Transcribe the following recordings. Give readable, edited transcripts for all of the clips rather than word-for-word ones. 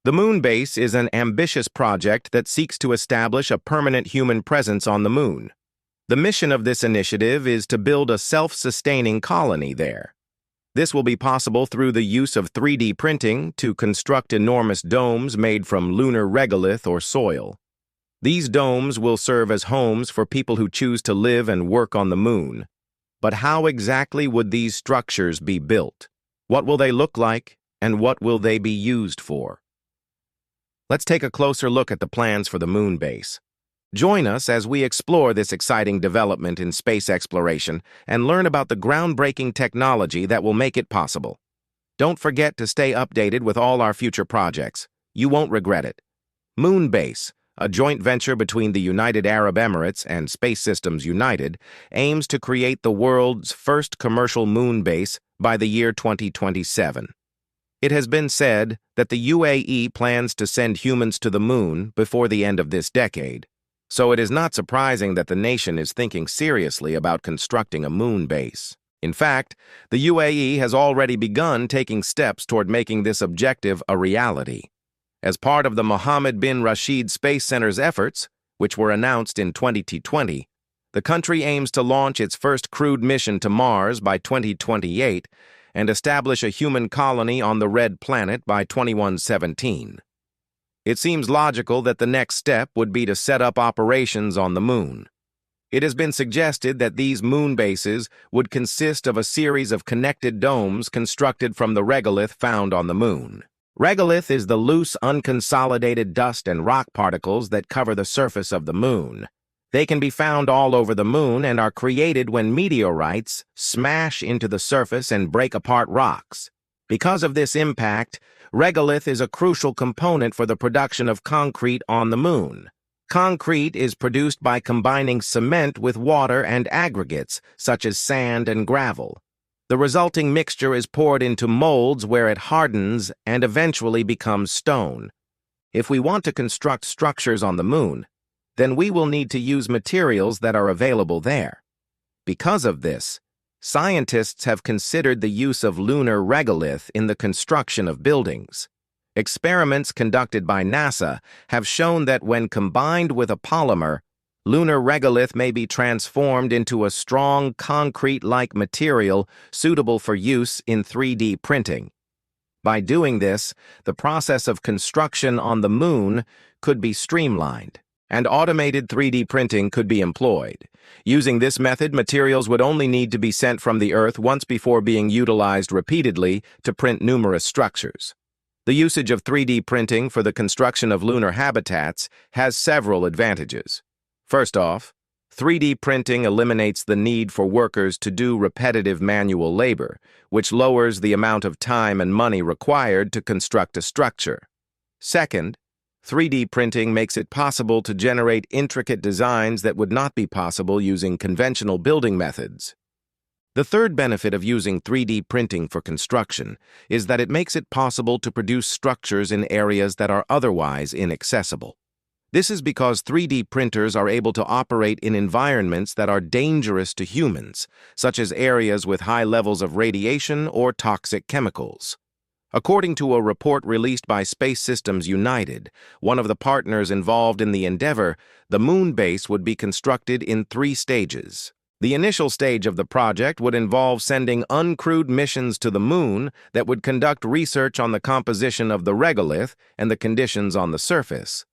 The moon base is an ambitious project that seeks to establish a permanent human presence on the moon. The mission of this initiative is to build a self-sustaining colony there. This will be possible through the use of 3D printing to construct enormous domes made from lunar regolith or soil. These domes will serve as homes for people who choose to live and work on the moon. But how exactly would these structures be built? What will they look like, and what will they be used for? Let's take a closer look at the plans for the moon base. Join us as we explore this exciting development in space exploration and learn about the groundbreaking technology that will make it possible. Don't forget to stay updated with all our future projects. You won't regret it. Moon Base, a joint venture between the United Arab Emirates and Space Systems United, aims to create the world's first commercial moon base by the year 2027. It has been said that the UAE plans to send humans to the moon before the end of this decade, so it is not surprising that the nation is thinking seriously about constructing a moon base. In fact, the UAE has already begun taking steps toward making this objective a reality. As part of the Mohammed bin Rashid Space Center's efforts, which were announced in 2020, the country aims to launch its first crewed mission to Mars by 2028 and establish a human colony on the Red Planet by 2117. It seems logical that the next step would be to set up operations on the moon. It has been suggested that these moon bases would consist of a series of connected domes constructed from the regolith found on the moon. Regolith is the loose, unconsolidated dust and rock particles that cover the surface of the moon. They can be found all over the moon and are created when meteorites smash into the surface and break apart rocks. Because of this impact, regolith is a crucial component for the production of concrete on the moon. Concrete is produced by combining cement with water and aggregates, such as sand and gravel. The resulting mixture is poured into molds where it hardens and eventually becomes stone. If we want to construct structures on the moon, then we will need to use materials that are available there. Because of this, scientists have considered the use of lunar regolith in the construction of buildings. Experiments conducted by NASA have shown that when combined with a polymer, lunar regolith may be transformed into a strong, concrete-like material suitable for use in 3D printing. By doing this, the process of construction on the moon could be streamlined, and automated 3D printing could be employed. Using this method, materials would only need to be sent from the Earth once before being utilized repeatedly to print numerous structures. The usage of 3D printing for the construction of lunar habitats has several advantages. First off, 3D printing eliminates the need for workers to do repetitive manual labor, which lowers the amount of time and money required to construct a structure. Second, 3D printing makes it possible to generate intricate designs that would not be possible using conventional building methods. The third benefit of using 3D printing for construction is that it makes it possible to produce structures in areas that are otherwise inaccessible. This is because 3D printers are able to operate in environments that are dangerous to humans, such as areas with high levels of radiation or toxic chemicals. According to a report released by Space Systems United, one of the partners involved in the endeavor, the moon base would be constructed in 3 stages. The initial stage of the project would involve sending uncrewed missions to the moon that would conduct research on the composition of the regolith and the conditions on the surface.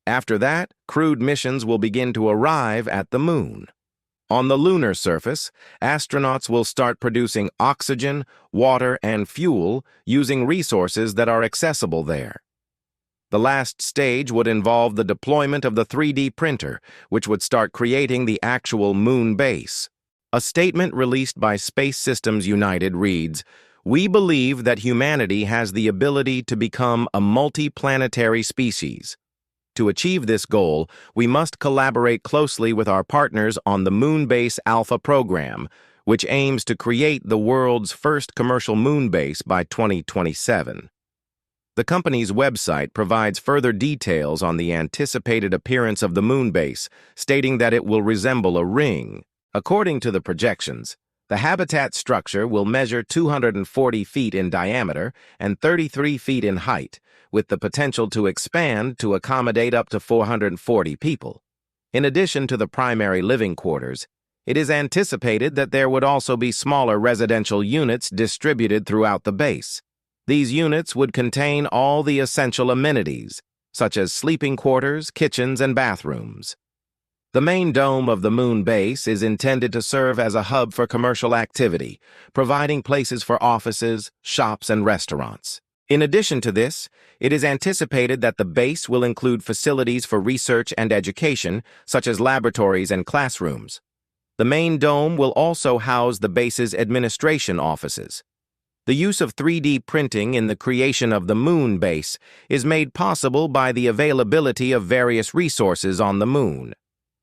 After that, crewed missions will begin to arrive at the moon. On the lunar surface, astronauts will start producing oxygen, water, and fuel using resources that are accessible there. The last stage would involve the deployment of the 3D printer, which would start creating the actual moon base. A statement released by Space Systems United reads, "We believe that humanity has the ability to become a multi-planetary species. To achieve this goal, we must collaborate closely with our partners on the Moonbase Alpha program, which aims to create the world's first commercial moon base by 2027. The company's website provides further details on the anticipated appearance of the moon base, stating that it will resemble a ring. According to the projections, The habitat structure will measure 240 feet in diameter and 33 feet in height, with the potential to expand to accommodate up to 440 people. In addition to the primary living quarters, it is anticipated that there would also be smaller residential units distributed throughout the base. These units would contain all the essential amenities, such as sleeping quarters, kitchens, and bathrooms. The main dome of the moon base is intended to serve as a hub for commercial activity, providing places for offices, shops, and restaurants. In addition to this, it is anticipated that the base will include facilities for research and education, such as laboratories and classrooms. The main dome will also house the base's administration offices. The use of 3D printing in the creation of the moon base is made possible by the availability of various resources on the moon.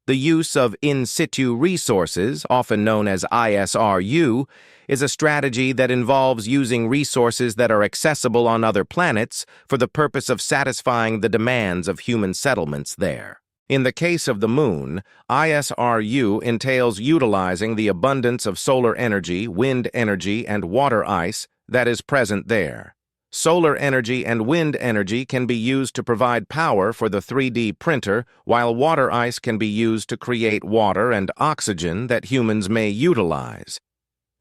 The use of in situ resources, often known as ISRU, is a strategy that involves using resources that are accessible on other planets for the purpose of satisfying the demands of human settlements there. In the case of the moon, ISRU entails utilizing the abundance of solar energy, wind energy, and water ice that is present there. Solar energy and wind energy can be used to provide power for the 3D printer, while water ice can be used to create water and oxygen that humans may utilize.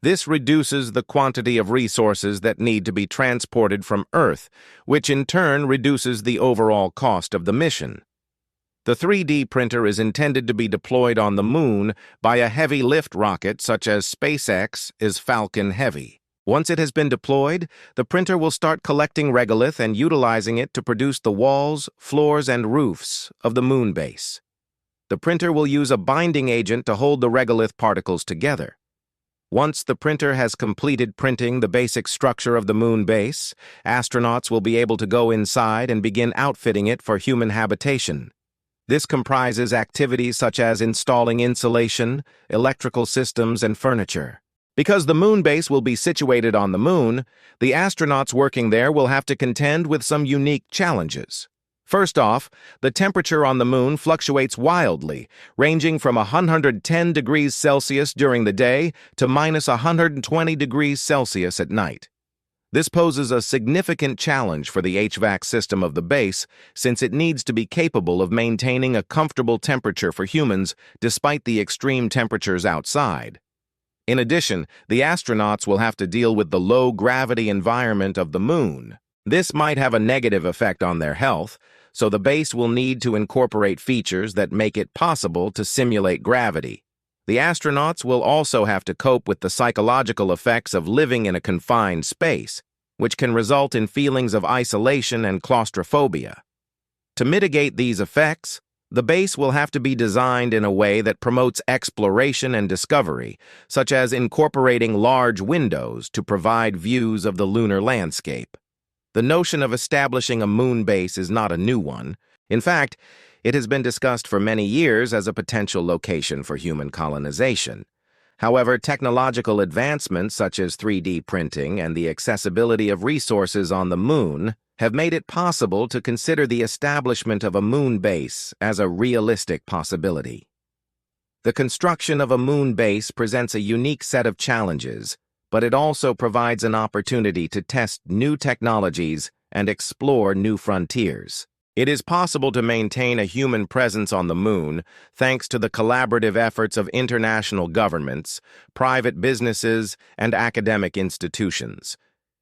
This reduces the quantity of resources that need to be transported from Earth, which in turn reduces the overall cost of the mission. The 3D printer is intended to be deployed on the moon by a heavy lift rocket such as SpaceX is Falcon Heavy. Once it has been deployed, the printer will start collecting regolith and utilizing it to produce the walls, floors, and roofs of the moon base. The printer will use a binding agent to hold the regolith particles together. Once the printer has completed printing the basic structure of the moon base, astronauts will be able to go inside and begin outfitting it for human habitation. This comprises activities such as installing insulation, electrical systems, and furniture. Because the moon base will be situated on the moon, the astronauts working there will have to contend with some unique challenges. First off, the temperature on the moon fluctuates wildly, ranging from 110 degrees Celsius during the day to minus 120 degrees Celsius at night. This poses a significant challenge for the HVAC system of the base, since it needs to be capable of maintaining a comfortable temperature for humans despite the extreme temperatures outside. In addition, the astronauts will have to deal with the low-gravity environment of the moon. This might have a negative effect on their health, so the base will need to incorporate features that make it possible to simulate gravity. The astronauts will also have to cope with the psychological effects of living in a confined space, which can result in feelings of isolation and claustrophobia. To mitigate these effects, the base will have to be designed in a way that promotes exploration and discovery, such as incorporating large windows to provide views of the lunar landscape. The notion of establishing a moon base is not a new one. In fact, it has been discussed for many years as a potential location for human colonization. However, technological advancements such as 3D printing and the accessibility of resources on the moon have made it possible to consider the establishment of a moon base as a realistic possibility. The construction of a moon base presents a unique set of challenges, but it also provides an opportunity to test new technologies and explore new frontiers. It is possible to maintain a human presence on the moon thanks to the collaborative efforts of international governments, private businesses, and academic institutions.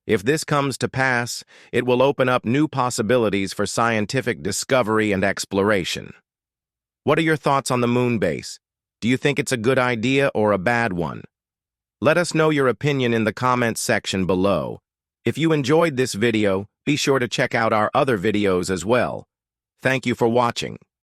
If this comes to pass, it will open up new possibilities for scientific discovery and exploration. What are your thoughts on the moon base? Do you think it's a good idea or a bad one? Let us know your opinion in the comments section below. If you enjoyed this video, be sure to check out our other videos as well. Thank you for watching.